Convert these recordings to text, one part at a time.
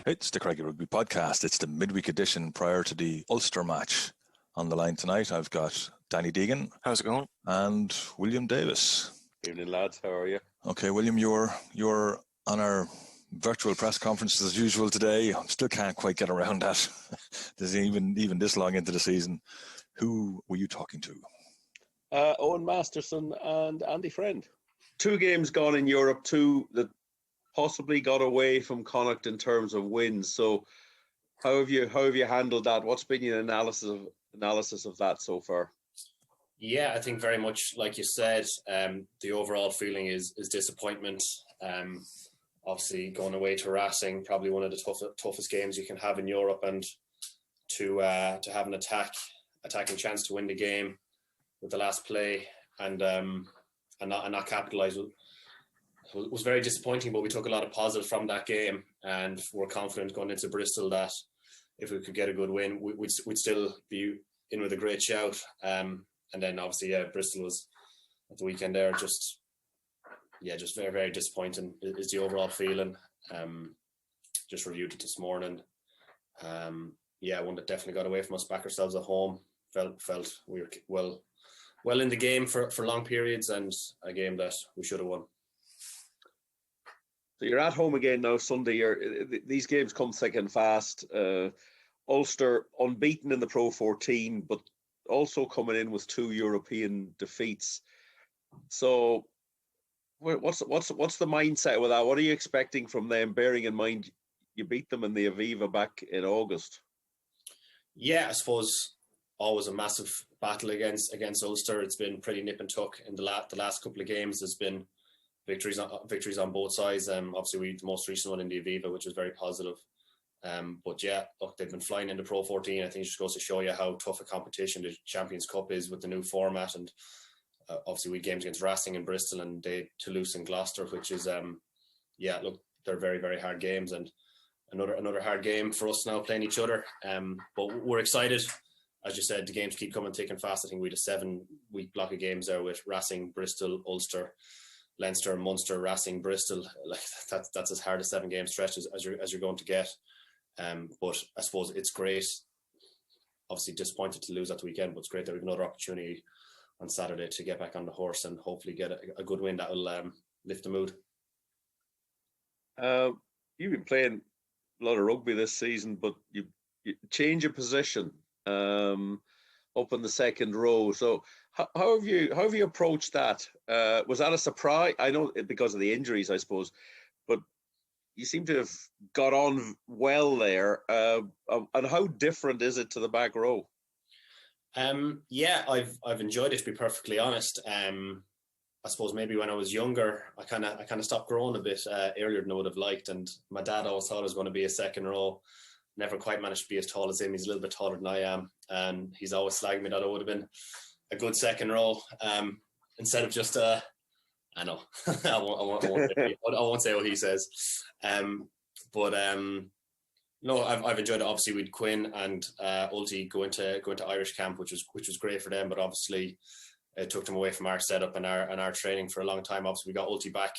It's the Craigie Rugby Podcast. It's the midweek edition prior to the Ulster match. On the line tonight, I've got Danny Deegan. How's it going? And William Davies. Evening, lads. How are you? Okay, William, you're on our virtual press conference as usual today. I still can't quite get around that. There's even this long into the season. Who were you talking to? Eoghan Masterson and Andy Friend. 2 games gone in Europe, 2 that possibly got away from Connacht in terms of wins. So how have you handled that? What's been your analysis of that so far? Yeah, I think very much like you said, the overall feeling is disappointment. Obviously going away to Racing, probably one of the toughest games you can have in Europe, and to have an attacking chance to win the game with the last play and not capitalise was very disappointing. But we took a lot of positives from that game, and we're confident going into Bristol that if we could get a good win, we'd still be in with a great shout. And then obviously, Bristol was at the weekend there. Just very, very disappointing is the overall feeling. Just reviewed it this morning. One that definitely got away from us. Back ourselves at home. Felt we were well in the game for long periods, and a game that we should have won. So you're at home again now Sunday. These games come thick and fast. Ulster unbeaten in the Pro 14, but also coming in with 2 European defeats. So what's the mindset with that? What are you expecting from them, bearing in mind you beat them in the Aviva back in August? Yeah, I suppose always a massive battle against Ulster. It's been pretty nip and tuck in the last couple of games. There's been victories on both sides. Obviously, we the most recent one in the Aviva, which was very positive. But yeah, look, they've been flying in the Pro 14. I think it just goes to show you how tough a competition the Champions Cup is with the new format. And obviously, we had games against Racing in Bristol and Toulouse and Gloucester, which is they're very, very hard games, and another hard game for us now playing each other. But we're excited. As you said, the games keep coming thick and fast. I think we had a 7-week block of games there with Racing, Bristol, Ulster, Leinster, Munster, Racing, Bristol. Like that's as hard a 7-game stretch as you're going to get. But I suppose it's great. Obviously disappointed to lose at the weekend, but it's great that we have another opportunity on Saturday to get back on the horse and hopefully get a good win that will lift the mood. You've been playing a lot of rugby this season, but you change your position up in the second row. So how have you approached that? Was that a surprise? I know because of the injuries, I suppose, but you seem to have got on well there. And how different is it to the back row? I've enjoyed it, to be perfectly honest. I suppose maybe when I was younger, I kind of stopped growing a bit earlier than I would have liked, and my dad always thought I was going to be a second row. Never quite managed to be as tall as him. He's a little bit taller than I am, and he's always slagged me that I would have been a good second row instead of just I know I won't say what he says, but no, I've enjoyed it. Obviously, we'd Quinn and Ulti go into Irish camp, which was great for them, but obviously it took them away from our setup and our training for a long time. Obviously, we got Ulti back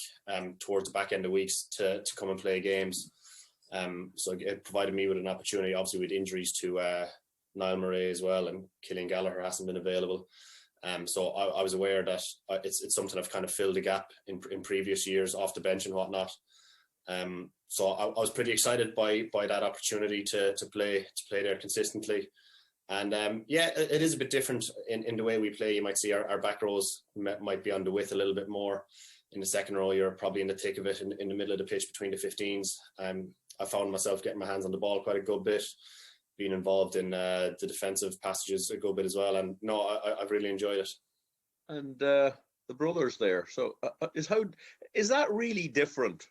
towards the back end of weeks to come and play games. So it provided me with an opportunity. Obviously, with injuries to Niall Murray as well, and Killian Gallagher hasn't been available. So I was aware that it's something I've kind of filled a gap in previous years off the bench and whatnot. So I was pretty excited by that opportunity to play there consistently. And it is a bit different in the way we play. You might see our back rows might be on the width a little bit more. In the second row, you're probably in the thick of it in the middle of the pitch between the 15s. I found myself getting my hands on the ball quite a good bit, being involved in the defensive passages a good bit as well. And no, I've really enjoyed it. And the brothers there. So is that really different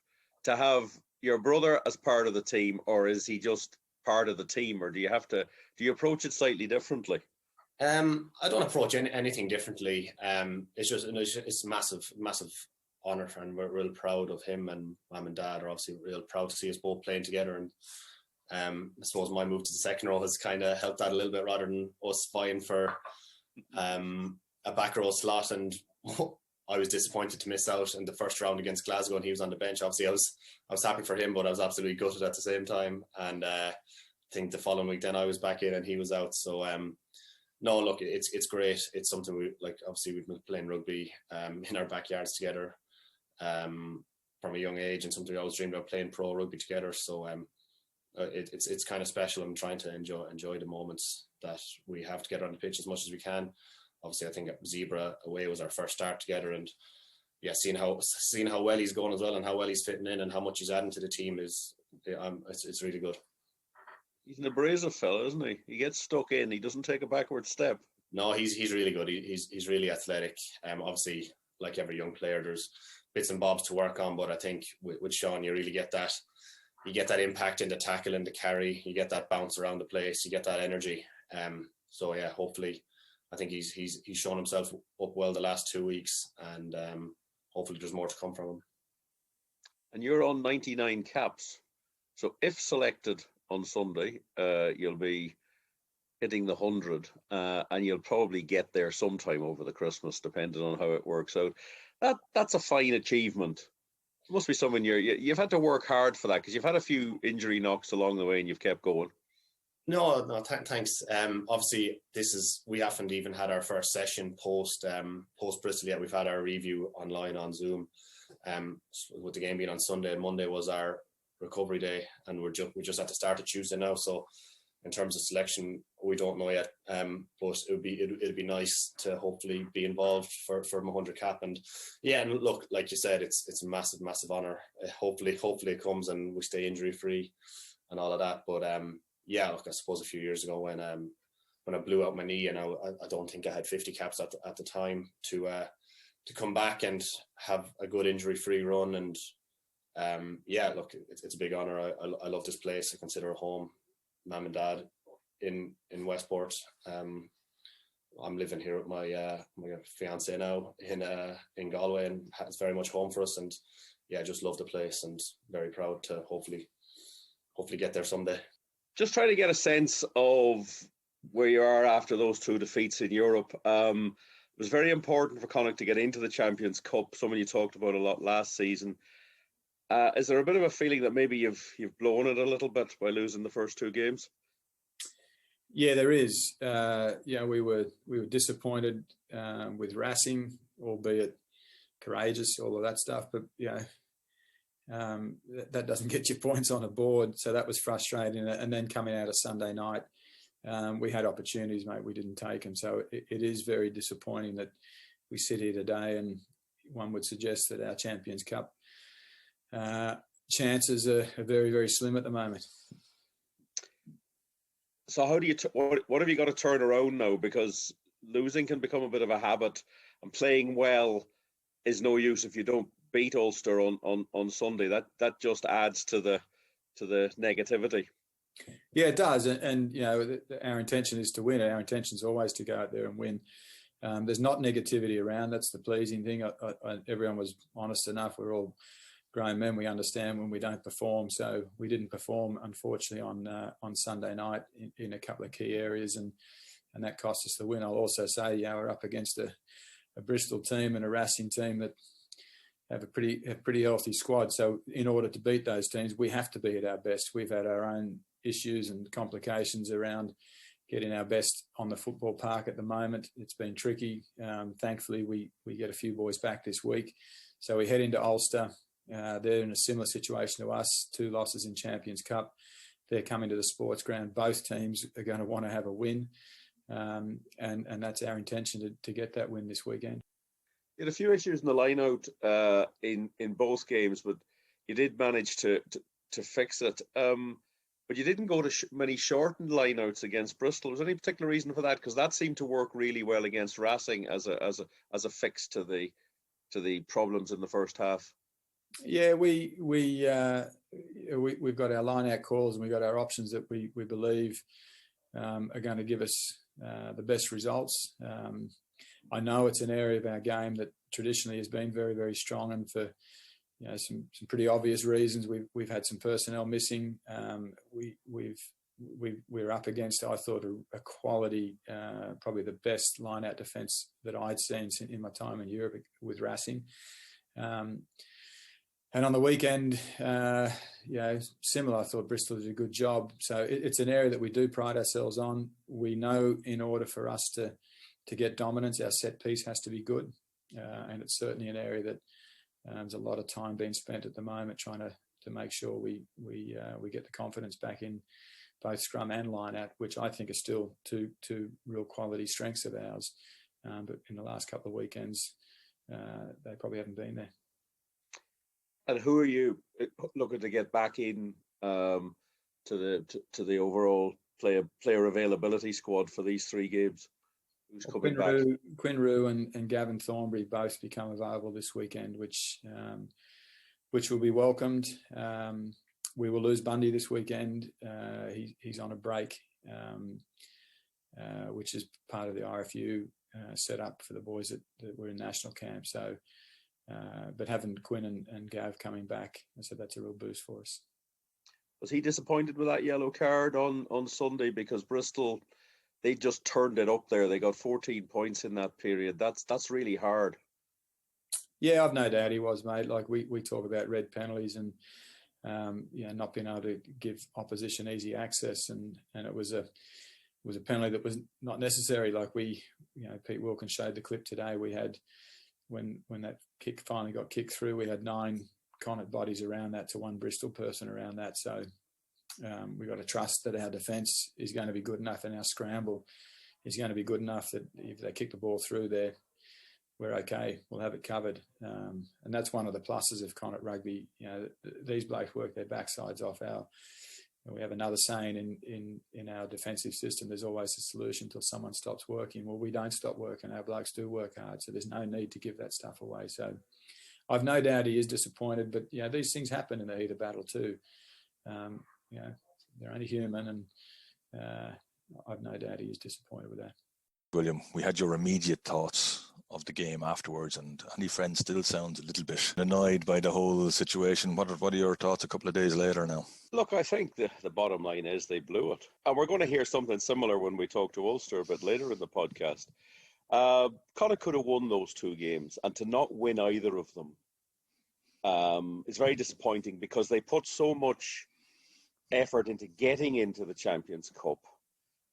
to have your brother as part of the team, or is he just part of the team, or do you approach it slightly differently? I don't approach anything differently. It's massive honour, and we're real proud of him, and Mum and Dad are obviously real proud to see us both playing together. And I suppose my move to the second row has kind of helped that a little bit, rather than us vying for a back row slot. And I was disappointed to miss out in the first round against Glasgow, and he was on the bench. Obviously, I was happy for him, but I was absolutely gutted at the same time. And I think the following week, then I was back in, and he was out. So no, look, it's great. It's something we like. Obviously, we've been playing rugby in our backyards together from a young age, and something we always dreamed about, playing pro rugby together. So it's kind of special. I'm trying to enjoy the moments that we have together on the pitch as much as we can. Obviously, I think Zebra away was our first start together, and yeah, seeing how well he's going as well, and how well he's fitting in, and how much he's adding to the team it's really good. He's an abrasive fella, isn't he? He gets stuck in. He doesn't take a backward step. No, he's really good. He's really athletic. Obviously, like every young player, there's bits and bobs to work on, but I think with Sean, you really get that. You get that impact in the tackle and the carry. You get that bounce around the place. You get that energy. So yeah, hopefully, I think he's shown himself up well the last 2 weeks, and hopefully there's more to come from him. And you're on 99 caps. So if selected on Sunday, you'll be hitting the 100, and you'll probably get there sometime over the Christmas, depending on how it works out. That's a fine achievement. It must be something you've had to work hard for that, because you've had a few injury knocks along the way and you've kept going. No, thanks. Obviously, we haven't even had our first session post Bristol yet. We've had our review online on Zoom. With the game being on Sunday, and Monday was our recovery day, and we just had to start at Tuesday now. So, in terms of selection, we don't know yet. But it'd be nice to hopefully be involved for my 100 cap. And yeah, and look, like you said, it's a massive honour. Hopefully it comes and we stay injury free and all of that. But yeah, look, I suppose a few years ago when I blew out my knee, and I don't think I had 50 caps at the time to come back and have a good injury-free run. And yeah, look, it's a big honour. I love this place. I consider it home. Mum and Dad in Westport. I'm living here with my fiance now in Galway, and it's very much home for us. And yeah, I just love the place, and very proud to hopefully get there someday. Just trying to get a sense of where you are after those 2 defeats in Europe. It was very important for Connacht to get into the Champions Cup, something you talked about a lot last season. Is there a bit of a feeling that maybe you've blown it a little bit by losing the first 2 games? Yeah, there is. We were disappointed with Racing, albeit courageous, all of that stuff. But that doesn't get you points on a board, so that was frustrating. And then coming out of Sunday night, we had opportunities, mate. We didn't take them, so it is very disappointing that we sit here today, and one would suggest that our Champions Cup chances are very, very slim at the moment. So how do you what have you got to turn around now? Because losing can become a bit of a habit, and playing well is no use if you don't beat Ulster on Sunday. That just adds to the negativity. Yeah, it does, and our intention is to win. Our intention is always to go out there and win. There's not negativity around. That's the pleasing thing. Everyone was honest enough. We're all grown men. We understand when we don't perform. So we didn't perform, unfortunately, on Sunday night in a couple of key areas, and that cost us the win. I'll also say, we're up against a Bristol team and a Racing team that have a pretty healthy squad. So in order to beat those teams, we have to be at our best. We've had our own issues and complications around getting our best on the football park at the moment. It's been tricky. Thankfully, we get a few boys back this week. So we head into Ulster. They're in a similar situation to us, 2 losses in Champions Cup. They're coming to the Sportsground. Both teams are going to want to have a win. And that's our intention to get that win this weekend. You had a few issues in the line-out in both games, but you did manage to fix it. But you didn't go to many shortened line-outs against Bristol. Was there any particular reason for that? Because that seemed to work really well against Racing as a fix to the problems in the first half. Yeah, we've got our line-out calls, and we've got our options that we believe are going to give us the best results. I know it's an area of our game that traditionally has been very, very strong, and for some pretty obvious reasons, we've had some personnel missing. We've we're up against, I thought, a quality, probably the best line-out defence that I'd seen in my time in Europe with Racing. And on the weekend, similar, I thought Bristol did a good job. So it's an area that we do pride ourselves on. We know in order for us to get dominance, our set piece has to be good. And it's certainly an area that there's a lot of time being spent at the moment trying to make sure we get the confidence back in both scrum and line-out, which I think are still two real quality strengths of ours. But in the last couple of weekends, they probably haven't been there. And who are you looking to get back in to the overall player availability squad for these 3 games? Who's coming back? Quinn Rue and Gavin Thornbury both become available this weekend, which will be welcomed. We will lose Bundy this weekend. He's on a break, which is part of the RFU set up for the boys that were in national camp. So, but having Quinn and Gav coming back, so that's a real boost for us. Was he disappointed with that yellow card on Sunday? Because Bristol, they just turned it up there. They got 14 points in that period. That's really hard. Yeah, I've no doubt he was, mate. Like we talk about red penalties and not being able to give opposition easy access, and it was a penalty that was not necessary. Like Pete Wilkins showed the clip today. We had when that kick finally got kicked through, we had 9 Connacht bodies around that to 1 Bristol person around that. So we've got to trust that our defence is going to be good enough and our scramble is going to be good enough that if they kick the ball through there, we're okay. We'll have it covered. And that's one of the pluses of Connacht rugby. These blokes work their backsides off. We have another saying in our defensive system, there's always a solution until someone stops working. Well, we don't stop working. Our blokes do work hard. So there's no need to give that stuff away. So I've no doubt he is disappointed, but these things happen in the heat of battle too. They're only human, and I've no doubt he is disappointed with that. William, we had your immediate thoughts of the game afterwards, and Andy Friend still sounds a little bit annoyed by the whole situation. What are your thoughts a couple of days later now? Look, I think the bottom line is they blew it. And we're going to hear something similar when we talk to Ulster a bit later in the podcast. Connacht could have won those 2 games, and to not win either of them is very disappointing because they put so much effort into getting into the Champions Cup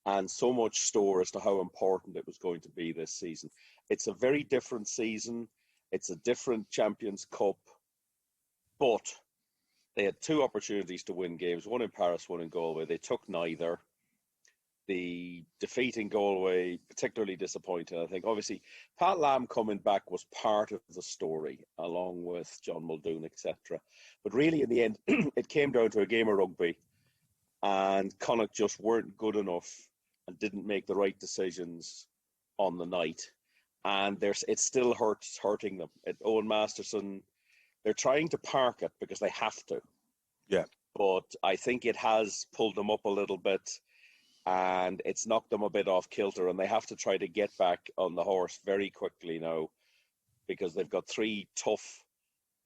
and so much store as to how important it was going to be this season. It's a very different season. It's a different Champions Cup. But they had 2 opportunities to win games, one in Paris, one in Galway. They took neither. The defeat in Galway, particularly disappointing, I think. Obviously, Pat Lam coming back was part of the story, along with John Muldoon, etc. But really, in the end, it came down to a game of rugby, and Connacht just weren't good enough and didn't make the right decisions on the night. And it still hurting them. Eoghan Masterson, they're trying to park it because they have to. Yeah. But I think it has pulled them up a little bit, and it's knocked them a bit off kilter, and they have to try to get back on the horse very quickly now because they've got 3 tough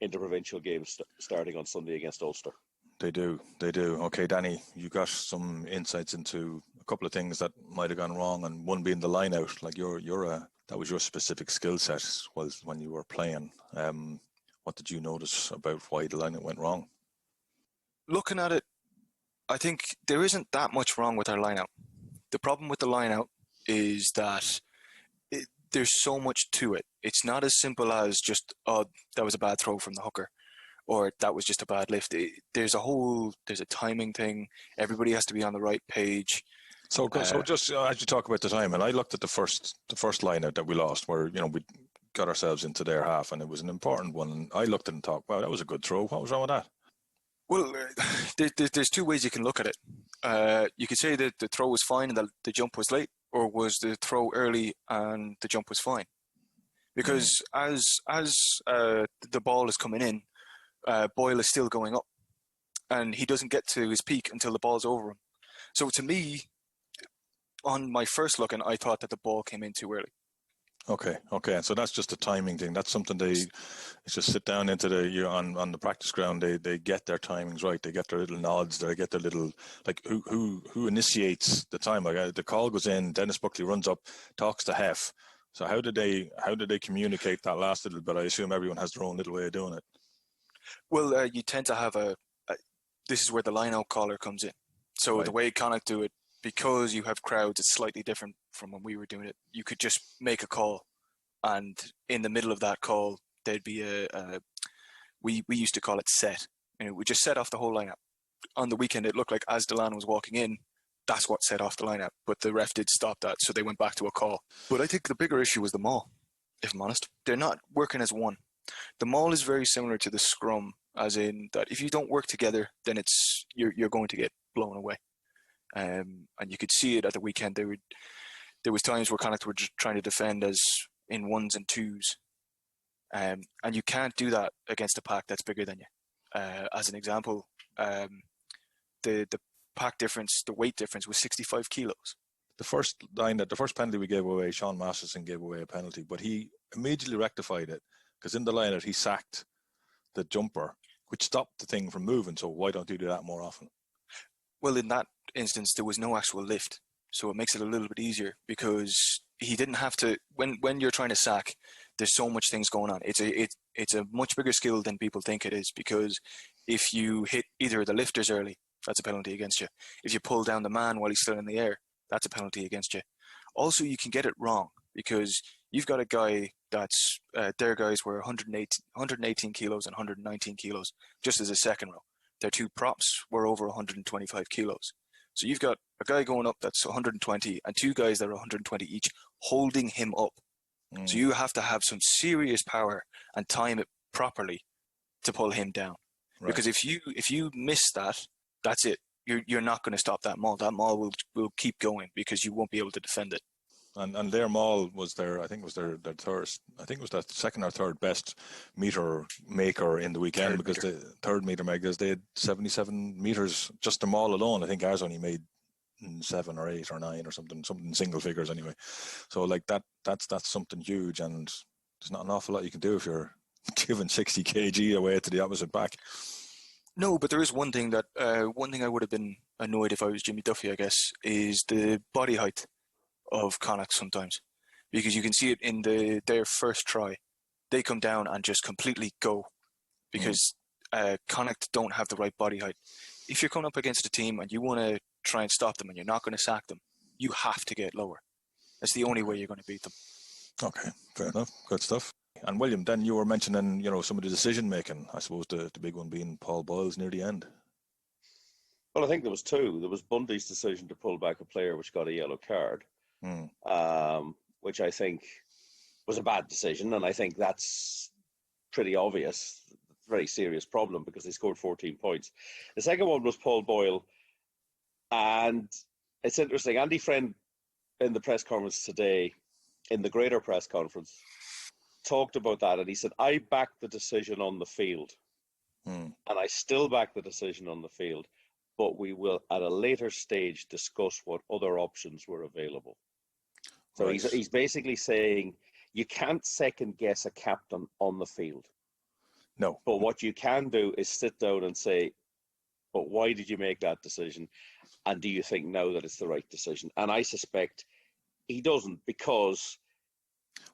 interprovincial games starting on Sunday against Ulster. They do. Okay, Danny, you got some insights into a couple of things that might have gone wrong, and one being the line out. Like that was your specific skill set was when you were playing. What did you notice about why the line out went wrong? Looking at it, I think there isn't that much wrong with our line out. The problem with the line out is that there's so much to it. It's not as simple as just, that was a bad throw from the hooker, or that was just a bad lift. There's a timing thing. Everybody has to be on the right page. So just as you talk about the time, and I looked at the first line out that we lost, where we got ourselves into their half, and it was an important one. And I looked at it and thought, wow, that was a good throw. What was wrong with that? Well, there's 2 ways you can look at it. You could say that the throw was fine and that the jump was late, or was the throw early and the jump was fine? Because as the ball is coming in, Boyle is still going up, and he doesn't get to his peak until the ball's over him. So to me, on my first looking, I thought that the ball came in too early. Okay. And so that's just a timing thing. That's something it's just sit down into on the practice ground. They get their timings right. They get their little nods. They get their little, like, who initiates the time. Like, the call goes in. Dennis Buckley runs up, talks to Hef. So how did they communicate that last little bit? I assume everyone has their own little way of doing it. Well, you tend to have this is where the line-out caller comes in. So the way Connacht do it, because you have crowds, it's slightly different from when we were doing it. You could just make a call, and in the middle of that call, there'd be we used to call it set. We just set off the whole lineup. On the weekend, it looked like as Delan was walking in, that's what set off the lineup. But the ref did stop that, so they went back to a call. But I think the bigger issue was the maul, if I'm honest. They're not working as one. The maul is very similar to the scrum, as in that if you don't work together, then you're going to get blown away. And you could see it at the weekend. There was times where Connacht were just trying to defend as in ones and twos, and you can't do that against a pack that's bigger than you. As an example, the pack difference, the weight difference was 65 kilos. The first penalty we gave away, Eoghan Masterson gave away a penalty, but he immediately rectified it because in the line-out he sacked the jumper, which stopped the thing from moving. So why don't you do that more often? Well, in that instance, there was no actual lift, so it makes it a little bit easier because he didn't have to. When you're trying to sack, there's so much things going on. It's a much bigger skill than people think it is, because if you hit either of the lifters early, that's a penalty against you. If you pull down the man while he's still in the air, that's a penalty against you. Also, you can get it wrong because you've got a guy that's their guys were 118 kilos and 119 kilos just as a second row. Their two props were over 125 kilos. So you've got a guy going up that's 120 and two guys that are 120 each holding him up. So you have to have some serious power and time it properly to pull him down. Right. Because if you miss that, that's it. You're not going to stop that maul. That maul will keep going because you won't be able to defend it. And their maul was their second or third best meter maker in the weekend, because the third meter makers, they had 77 meters just the maul alone. I think ours only made 7 or 8 or 9 or something single figures anyway. So like that's something huge, and there's not an awful lot you can do if you're giving 60 kg away to the opposite back. No, but there is one thing I would have been annoyed if I was Jimmy Duffy, I guess, is the body height of Connacht sometimes, because you can see it in their first try. They come down and just completely go because Connacht don't have the right body height. If you're coming up against a team and you want to try and stop them and you're not going to sack them, you have to get lower. That's the only way you're going to beat them. Okay, fair enough. Good stuff. And William, then you were mentioning, some of the decision making. I suppose the big one being Paul Boyle's near the end. Well, I think there was two. There was Bundy's decision to pull back a player which got a yellow card, which I think was a bad decision, and I think that's pretty obvious. It's a very serious problem because they scored 14 points. The second one was Paul Boyle, and it's interesting. Andy Friend in the press conference today, in the greater press conference, talked about that, and he said, I backed the decision on the field, and I still back the decision on the field, but we will at a later stage discuss what other options were available. So right. He's basically saying you can't second guess a captain on the field. No. But what you can do is sit down and say, but why did you make that decision? And do you think now that it's the right decision? And I suspect he doesn't, because...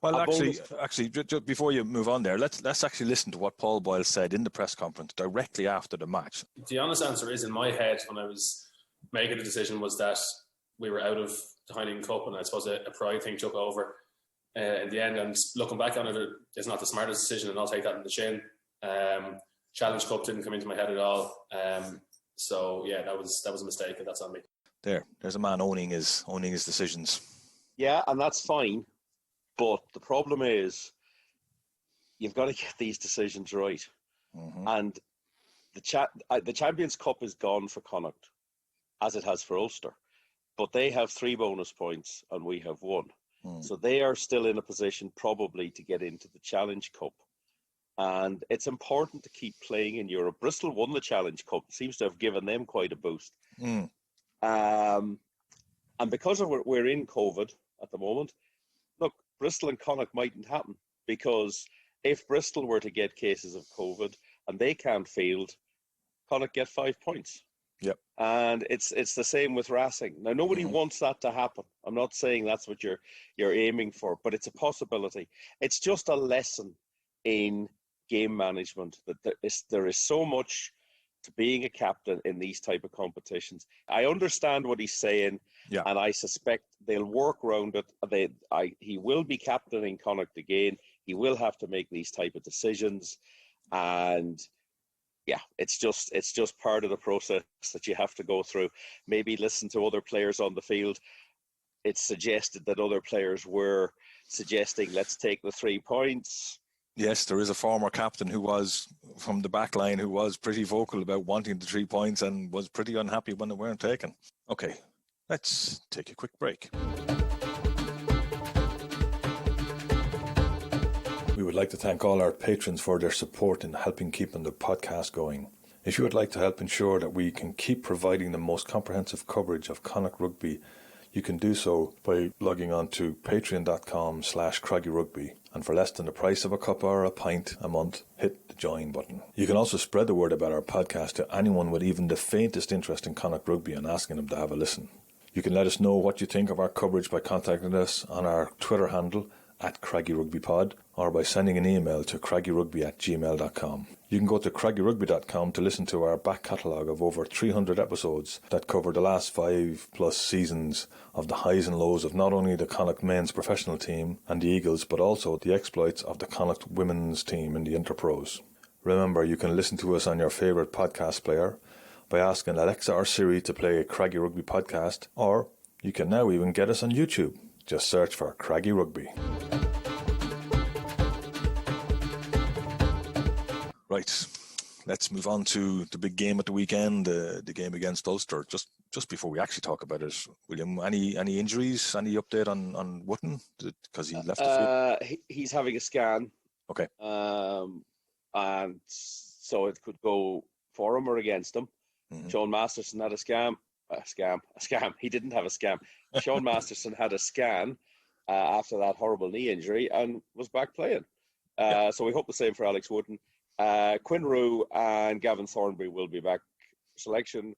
Well, actually, just before you move on there, let's actually listen to what Paul Boyle said in the press conference directly after the match. The honest answer is, in my head, when I was making the decision, was that we were out of the Heineken Cup, and I suppose a pride thing took over in the end. And looking back on it, it's not the smartest decision, and I'll take that in the chin. Challenge Cup didn't come into my head at all. So yeah, that was a mistake, and that's on me. There's a man owning his decisions. Yeah, and that's fine. But the problem is, you've got to get these decisions right. Mm-hmm. And the Champions Cup is gone for Connacht, as it has for Ulster. But they have 3 bonus points and we have 1. So they are still in a position probably to get into the Challenge Cup. And it's important to keep playing in Europe. Bristol won the Challenge Cup. It seems to have given them quite a boost. And because we're in COVID at the moment, look, Bristol and Connacht mightn't happen, because if Bristol were to get cases of COVID and they can't field, Connacht get 5 points. Yep. And it's the same with Racing. Now, nobody wants that to happen. I'm not saying that's what you're aiming for, but it's a possibility. It's just a lesson in game management that there is so much to being a captain in these type of competitions. I understand what he's saying, and I suspect they'll work around it. He will be captaining Connacht again. He will have to make these type of decisions, and yeah, it's just part of the process that you have to go through. Maybe listen to other players on the field. It's suggested that other players were suggesting, let's take the 3 points. Yes, there is a former captain who was from the back line who was pretty vocal about wanting the 3 points and was pretty unhappy when they weren't taken. Okay, let's take a quick break. We would like to thank all our patrons for their support in helping keeping the podcast going. If you would like to help ensure that we can keep providing the most comprehensive coverage of Connacht rugby, you can do so by logging on to patreon.com/CraggyRugby, and for less than the price of a cup or a pint a month, hit the join button. You can also spread the word about our podcast to anyone with even the faintest interest in Connacht rugby and asking them to have a listen. You can let us know what you think of our coverage by contacting us on our Twitter handle @CraggyRugbyPod, or by sending an email to CraggyRugby@gmail.com. You can go to CraggyRugby.com to listen to our back catalogue of over 300 episodes that cover the last 5+ seasons of the highs and lows of not only the Connacht men's professional team and the Eagles, but also the exploits of the Connacht women's team in the Interpros. Remember, you can listen to us on your favourite podcast player by asking Alexa or Siri to play a Craggy Rugby podcast, or you can now even get us on YouTube. Just search for Craggy Rugby. Right, let's move on to the big game at the weekend, the game against Ulster. Just before we actually talk about it, William, any injuries? Any update on Wotton? Because he left the field? He's having a scan. Okay. And so it could go for him or against him. Eoghan Masterson had a scam. He didn't have a scam. Eoghan Masterson had a scan after that horrible knee injury and was back playing. So we hope the same for Alex Wotton. Quinn Rue and Gavin Thornbury will be back for selection.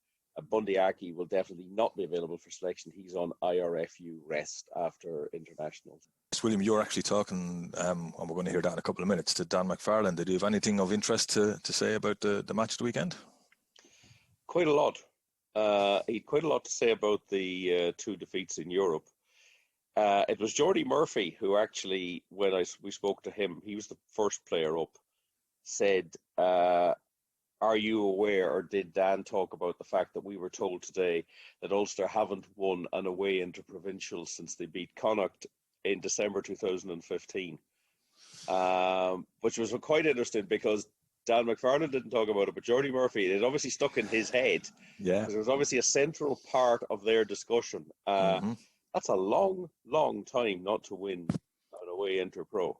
Bundy Aki will definitely not be available for selection. He's on IRFU rest after internationals. William, you're actually talking, and we're going to hear that in a couple of minutes, to Dan McFarland. Did you have anything of interest to say about the match of the weekend? Quite a lot. He had quite a lot to say about the 2 defeats in Europe. It was Jordy Murphy who actually, when we spoke to him, he was the first player up, said, are you aware, or did Dan talk about the fact that we were told today that Ulster haven't won an away interprovincial since they beat Connacht in December 2015? Which was quite interesting because Dan McFarland didn't talk about it, but Jordy Murphy, it obviously stuck in his head. Yeah. Because it was obviously a central part of their discussion. That's a long, long time not to win an away interpro.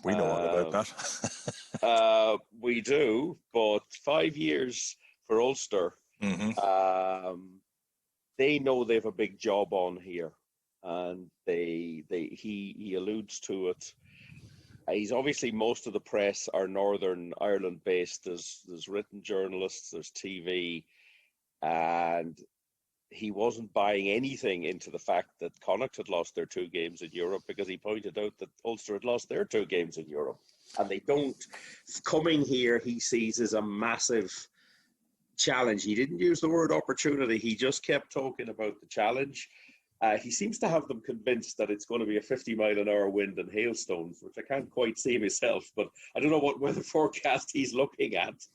We know all about that. We do, but 5 years for Ulster, they know they have a big job on here, and he alludes to it. He's obviously, most of the press are Northern Ireland based. There's written journalists, there's TV, and he wasn't buying anything into the fact that Connacht had lost their 2 games in Europe, because he pointed out that Ulster had lost their 2 games in Europe. And they don't. Coming here, he sees as a massive challenge. He didn't use the word opportunity. He just kept talking about the challenge. He seems to have them convinced that it's going to be a 50-mile-an-hour wind and hailstones, which I can't quite see myself, but I don't know what weather forecast he's looking at.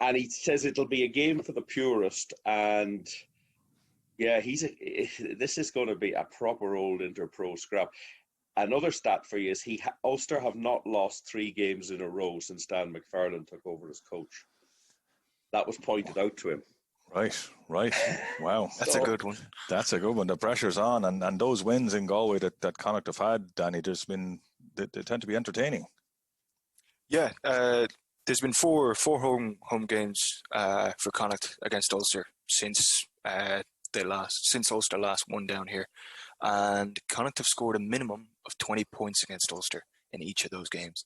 And he says it'll be a game for the purist. And yeah, this is going to be a proper old interpro scrap. Another stat for you is Ulster have not lost 3 games in a row since Dan McFarland took over as coach. That was pointed out to him. Right. Wow. That's a good one. That's a good one. The pressure's on, and those wins in Galway that Connacht have had, Danny, they tend to be entertaining. Yeah, there's been four home games for Connacht against Ulster since since Ulster last won down here, and Connacht have scored a minimum of 20 points against Ulster in each of those games.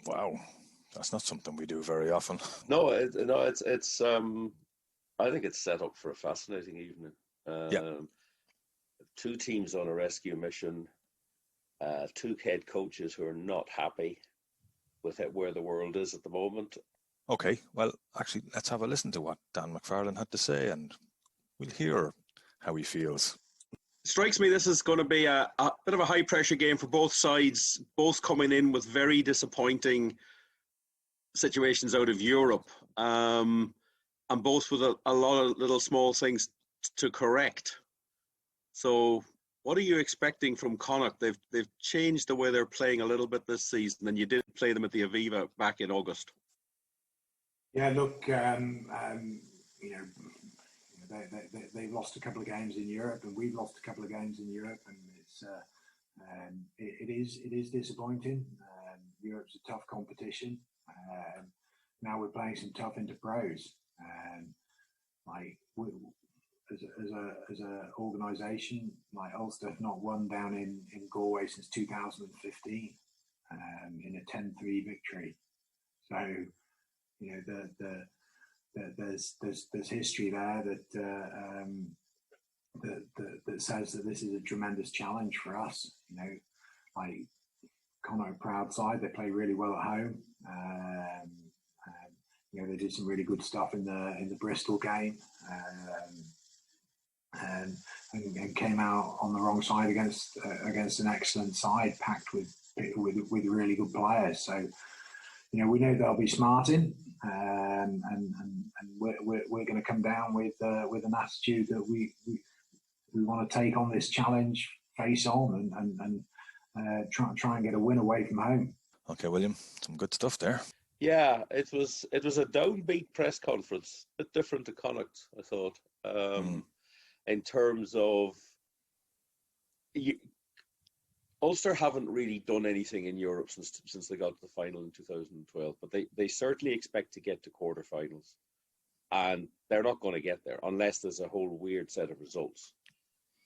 Wow, that's not something we do very often. No, it's. I think it's set up for a fascinating evening. Yeah. Two teams on a rescue mission, two head coaches who are not happy with where the world is at the moment. Okay, well, actually, let's have a listen to what Dan McFarland had to say, and we'll hear how he feels. Strikes me this is going to be a bit of a high-pressure game for both sides, both coming in with very disappointing situations out of Europe, and both with a lot of little small things to correct. So what are you expecting from Connacht? They've changed the way they're playing a little bit this season, and you did play them at the Aviva back in August. Yeah, look, they've lost a couple of games in Europe, and we've lost a couple of games in Europe, and it is disappointing. Europe's a tough competition. Now we're playing some tough interpros. As a organisation, like Ulster have not won down in Galway since 2015 in a 10-3 victory. So there's history there that says that this is a tremendous challenge for us. Connacht, proud side, they play really well at home. They did some really good stuff in the Bristol game, and came out on the wrong side against an excellent side packed with really good players. So we know they'll be smarting, and we're going to come down with an attitude that we want to take on this challenge, face on, and try and get a win away from home. Okay, William, some good stuff there. Yeah, it was a downbeat press conference, a bit different to Connacht, I thought, in terms of Ulster haven't really done anything in Europe since they got to the final in 2012, but they certainly expect to get to quarterfinals, and they're not going to get there unless there's a whole weird set of results.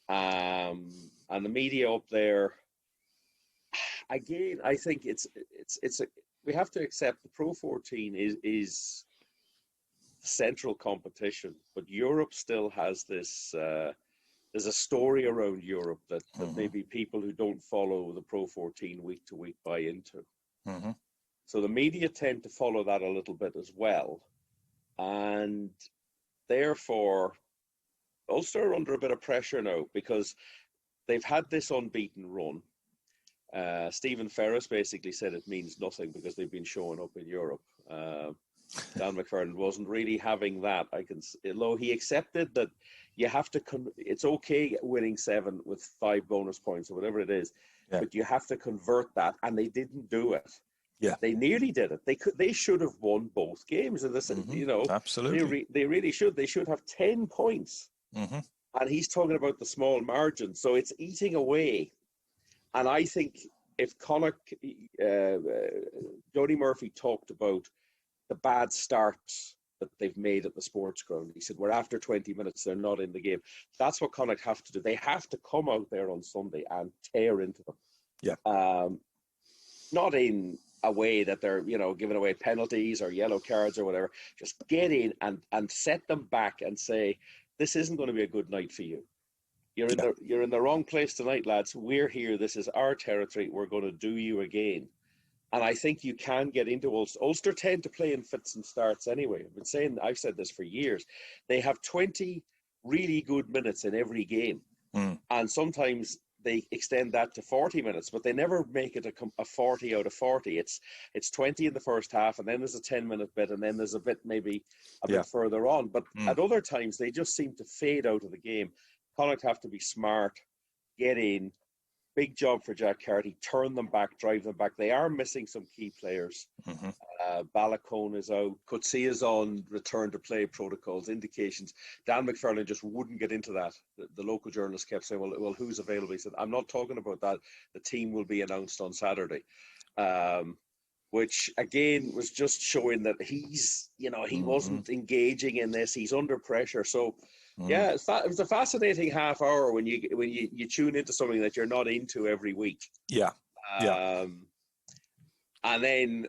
And the media up there, again, I think we have to accept the Pro 14 is central competition, but Europe still has this. There's a story around Europe that maybe people who don't follow the Pro 14 week to week buy into. Mm-hmm. So the media tend to follow that a little bit as well, and therefore Ulster are under a bit of pressure now because they've had this unbeaten run. Stephen Ferris basically said it means nothing because they've been showing up in Europe. Dan McFarland wasn't really having that. Although he accepted that you have to. It's okay winning 7 with 5 bonus points or whatever it is, but you have to convert that, and they didn't do it. Yeah, they nearly did it. They should have won both games, and this, absolutely, they really should. They should have 10 points, and he's talking about the small margin, so it's eating away. And I think if Connacht, Jody Murphy talked about the bad starts that they've made at the Sportsground. He said, we're after 20 minutes, they're not in the game. That's what Connacht have to do. They have to come out there on Sunday and tear into them. Yeah. Not in a way that they're, giving away penalties or yellow cards or whatever. Just get in and set them back and say, this isn't going to be a good night for you. You're in the wrong place tonight, lads. We're here. This is our territory. We're going to do you again. And I think you can get into Ulster. Ulster tend to play in fits and starts anyway. I've said this for years. They have 20 really good minutes in every game. And sometimes they extend that to 40 minutes, but they never make it a 40 out of 40. It's 20 in the first half, and then there's a 10-minute bit, and then there's a bit maybe a bit further on. But at other times, they just seem to fade out of the game. Connacht have to be smart, get in. Big job for Jack Carty. Turn them back, drive them back. They are missing some key players. Balacone is out. Coetzee is on return to play protocols, indications. Dan McFarland just wouldn't get into that. The local journalist kept saying, well, who's available? He said, I'm not talking about that. The team will be announced on Saturday. which again was just showing that he's, he wasn't engaging in this. He's under pressure. So, yeah, it was a fascinating half hour when you tune into something that you're not into every week. Yeah. And then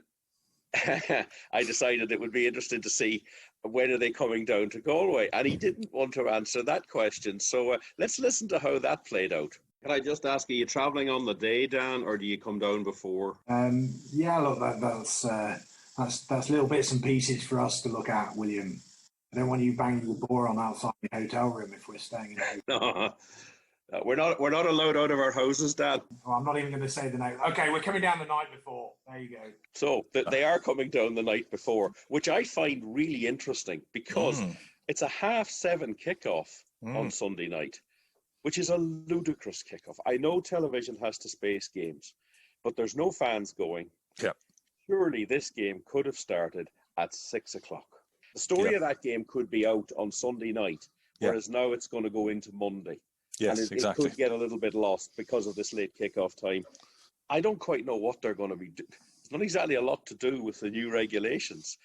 I decided it would be interesting to see when are they coming down to Galway, and he didn't want to answer that question. So let's listen to how that played out. Can I just ask, are you travelling on the day, Dan, or do you come down before? Yeah, look, that's little bits and pieces for us to look at, William. I don't want you banging the door on outside the hotel room if we're staying in a hotel. No, we're not allowed out of our houses, Dan. Oh, I'm not even going to say the name. Okay, we're coming down the night before. There you go. So they are coming down the night before, which I find really interesting because it's a 7:30 kickoff on Sunday night, which is a ludicrous kickoff. I know television has to space games, but there's no fans going. Yeah. Surely this game could have started at 6:00. The story of that game could be out on Sunday night, whereas now it's going to go into Monday. Yes, and exactly. It could get a little bit lost because of this late kickoff time. I don't quite know what they're going to be doing. It's not exactly a lot to do with the new regulations.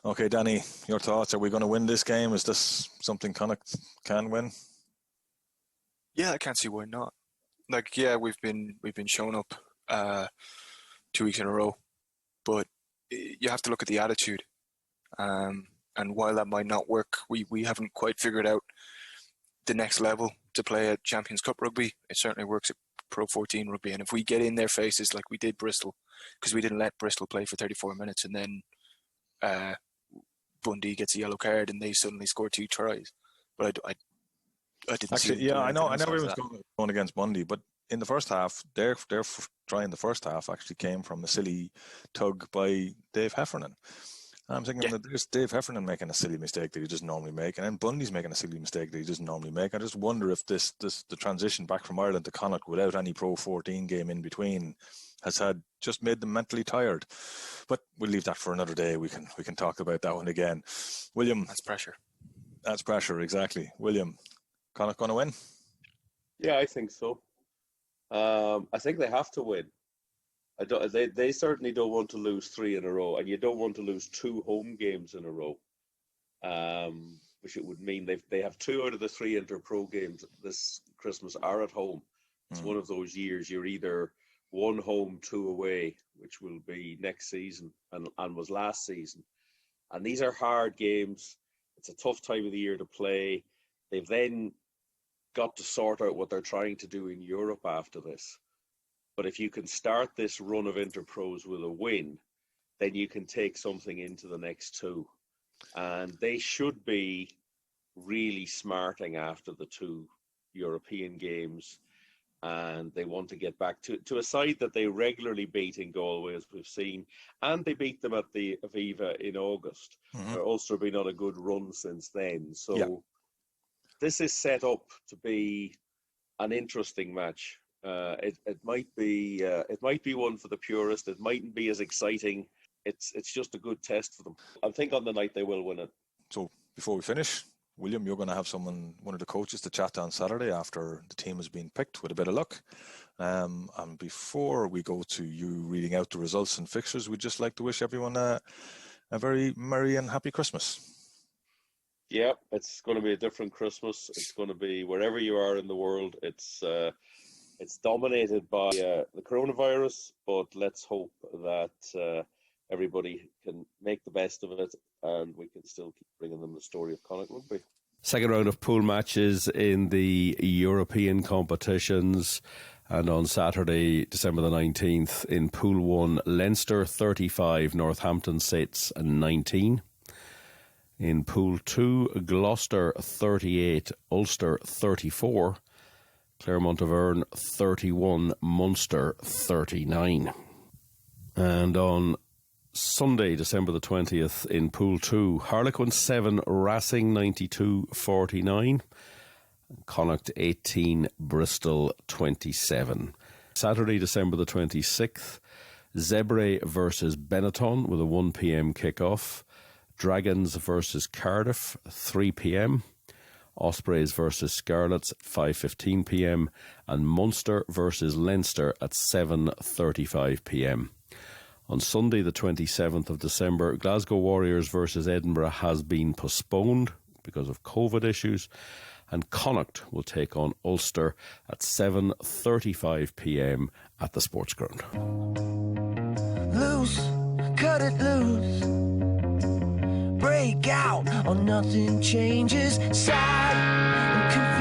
Okay, Danny, your thoughts? Are we going to win this game? Is this something Connacht can win? Yeah, I can't see why not. Like, yeah, we've been showing up 2 weeks in a row, but you have to look at the attitude. And while that might not work, we haven't quite figured out the next level to play at Champions Cup rugby. It certainly works at Pro 14 rugby, and if we get in their faces like we did Bristol, because we didn't let Bristol play for 34 minutes, and then Bundy gets a yellow card and they suddenly score 2 tries. But I didn't actually see. Yeah, I know everyone's going against Bundy, but in the first half, their try in the first half actually came from a silly tug by Dave Heffernan. I'm thinking that there's Dave Heffernan making a silly mistake that he doesn't normally make, and then Bundy's making a silly mistake that he doesn't normally make. I just wonder if the transition back from Ireland to Connacht without any Pro 14 game in between has just made them mentally tired. But we'll leave that for another day. We can talk about that one again. William, that's pressure. That's pressure, exactly. William, Connacht going to win? Yeah, I think so. I think they have to win. They certainly don't want to lose 3 in a row, and you don't want to lose 2 home games in a row, which it would mean they have 2 out of the 3 interpro games this Christmas are at home. It's one of those years you're either 1 home, 2 away, which will be next season and was last season. And these are hard games. It's a tough time of the year to play. They've then got to sort out what they're trying to do in Europe after this. But if you can start this run of interpros with a win, then you can take something into the next 2. And they should be really smarting after the 2 European games. And they want to get back to a side that they regularly beat in Galway, as we've seen. And they beat them at the Aviva in August. Ulster have been on a good run since then. So this is set up to be an interesting match. It might be one for the purist. It mightn't be as exciting. It's just a good test for them. I think on the night they will win it. So before we finish, William, you're going to have one of the coaches to chat to on Saturday after the team has been picked with a bit of luck. And before we go to you reading out the results and fixtures, we'd just like to wish everyone a very merry and happy Christmas. Yeah, it's going to be a different Christmas. It's going to be wherever you are in the world. It's dominated by the coronavirus, but let's hope that everybody can make the best of it and we can still keep bringing them the story of Connacht rugby. Second round of pool matches in the European competitions. And on Saturday, December the 19th, in Pool 1, Leinster 35, Northampton Saints 19. In Pool 2, Gloucester 38, Ulster 34. Claremont of Erne 31, Munster 39. And on Sunday, December the 20th, in Pool 2, Harlequin 7, Racing 92-49. Connacht 18, Bristol 27. Saturday, December the 26th, Zebre versus Benetton with a 1 p.m. kickoff. Dragons versus Cardiff, 3 p.m. Ospreys versus Scarlets at 5:15 p.m. and Munster versus Leinster at 7:35 p.m. On Sunday, the 27th of December, Glasgow Warriors versus Edinburgh has been postponed because of COVID issues. And Connacht will take on Ulster at 7:35 p.m. at the Sportsground. Loose, cut it loose. Break out or nothing changes. Sad and confused.